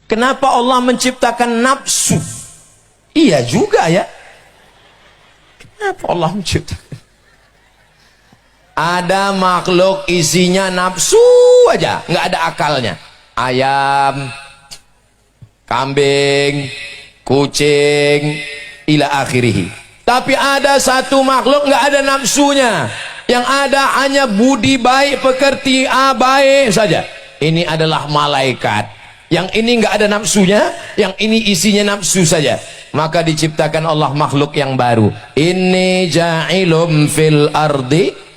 Kenapa Allah menciptakan nafsu? Iya juga ya. Kenapa Allah menciptakan? Ada makhluk isinya nafsu aja, nggak ada akalnya. Ayam, kambing, kucing, ila akhirih. Tapi ada satu makhluk nggak ada nafsunya, yang ada hanya budi baik, pekerti baik saja. Ini adalah malaikat. Yang ini nggak ada nafsunya, yang ini isinya nafsu saja. Maka diciptakan Allah makhluk yang baru. Inni ja'ilum fil ardi.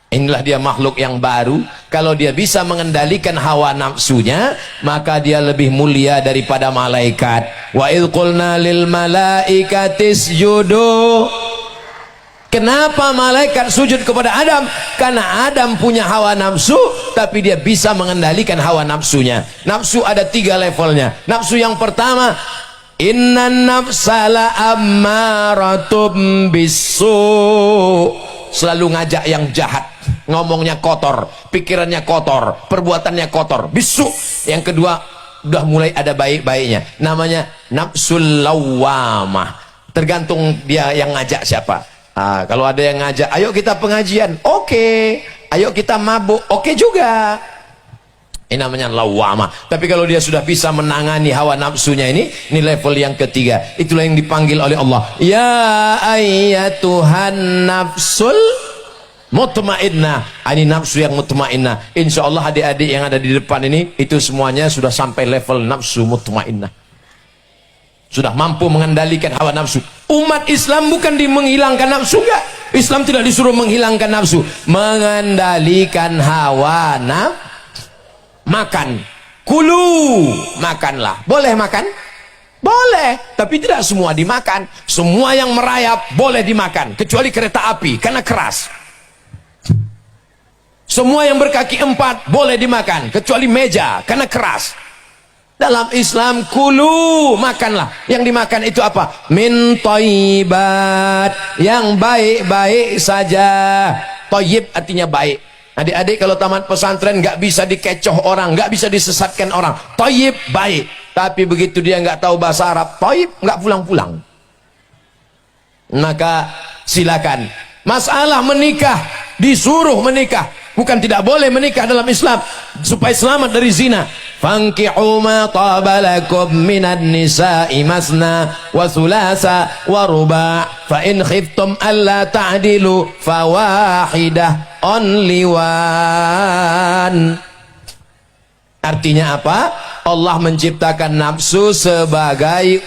Inilah dia makhluk yang baru. Kalau dia bisa mengendalikan hawa nafsunya, maka dia lebih mulia daripada malaikat. Wa idh qulna lil malaikati isjudu. Kenapa malaikat sujud kepada Adam? Karena Adam punya hawa nafsu, tapi dia bisa mengendalikan hawa nafsunya. Nafsu ada 3 levelnya. Nafsu yang pertama, innan nafsala ammaratum bisu. Selalu ngajak yang jahat, ngomongnya kotor, pikirannya kotor, perbuatannya kotor, bisu. Yang kedua, udah mulai ada baik-baiknya, namanya nafsul lawamah. Tergantung dia yang ngajak siapa. Kalau ada yang ngajak, ayo kita pengajian, oke. Ayo kita mabuk, oke juga. Ini namanya lawamah. Tapi kalau dia sudah bisa menangani hawa nafsunya ini level yang ketiga. Itulah yang dipanggil oleh Allah. Ya ayyatuhan nafsul mutmainnah. Ini nafsu yang mutmainnah. Insya Allah adik-adik yang ada di depan ini, itu semuanya sudah sampai level nafsu mutmainnah. Sudah mampu mengendalikan hawa nafsu. Umat Islam bukan menghilangkan nafsu, enggak. Islam tidak disuruh menghilangkan nafsu, mengendalikan hawa nafsu. Makan, kulu, makanlah. Boleh makan? Boleh, tapi tidak semua dimakan. Semua yang merayap boleh dimakan, kecuali kereta api karena keras. Semua yang berkaki 4 boleh dimakan, kecuali meja karena keras. Dalam Islam, kulu, makanlah. Yang dimakan itu apa? Min thayyibat, yang baik-baik saja. Thayyib artinya baik. Adik-adik kalau tamat pesantren nggak bisa dikecoh orang, nggak bisa disesatkan orang. Thayyib baik, tapi begitu dia nggak tahu bahasa Arab, thayyib nggak pulang-pulang. Maka silakan. Masalah menikah, disuruh menikah, bukan tidak boleh menikah dalam Islam supaya selamat dari zina. Fankihu ma taba lakum minan nisa'i masna wa thulatha wa ruba' fa in khiftum alla ta'dilu fawahidah, only one. Artinya apa? Allah menciptakan nafsu sebagai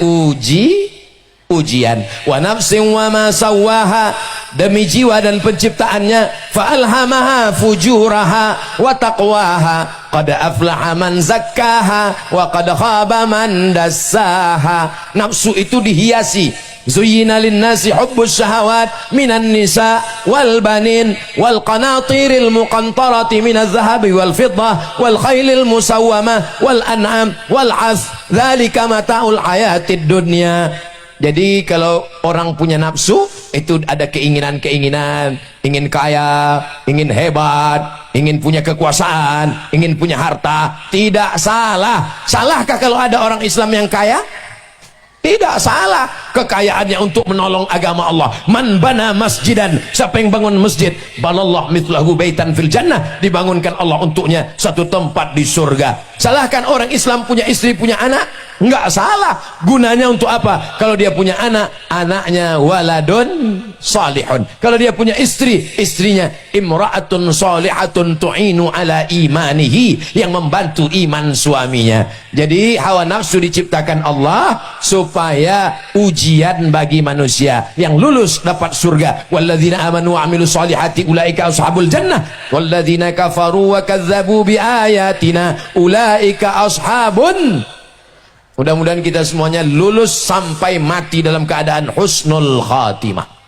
ujian. Wa nafsin wa ma sawwaha, demi jiwa dan penciptaannya. Fa alhamaha fujuraha wa taqwaha. Qad aflaha man zakkaha wa qad khaba man dassaha. Nafsu itu dihiasi. Zuyyina linnasi hubbus syahawat minan nisa wal banin wal qanatiril muqantarati minaz zahabi wal fiddah wal khailil musawwamah wal an'am wal 'as. Dzalika mata'ul hayatid dunya. Jadi kalau orang punya nafsu, itu ada keinginan-keinginan, ingin kaya, ingin hebat, ingin punya kekuasaan, ingin punya harta. Tidak salah. Salahkah kalau ada orang Islam yang kaya? Tidak salah. Kekayaannya untuk menolong agama Allah. Man bana masjidan, siapa yang bangun masjid, banallah mithlahu baitan fil jannah, dibangunkan Allah untuknya satu tempat di surga. Salahkan orang Islam punya istri, punya anak? Enggak salah. Gunanya untuk apa? Kalau dia punya anak, anaknya waladun salihun. Kalau dia punya istri, istrinya imra'atun salihatun tu'inu ala imanihi, yang membantu iman suaminya. Jadi hawa nafsu diciptakan Allah supaya ujian bagi manusia. Yang lulus dapat surga. Walladzina amanu wa amilus solihati ulaika ashabul jannah walladzina kafaru wa kadzabu bi ayatina ulaika ashabun. Mudah-mudahan kita semuanya lulus sampai mati dalam keadaan husnul khatimah.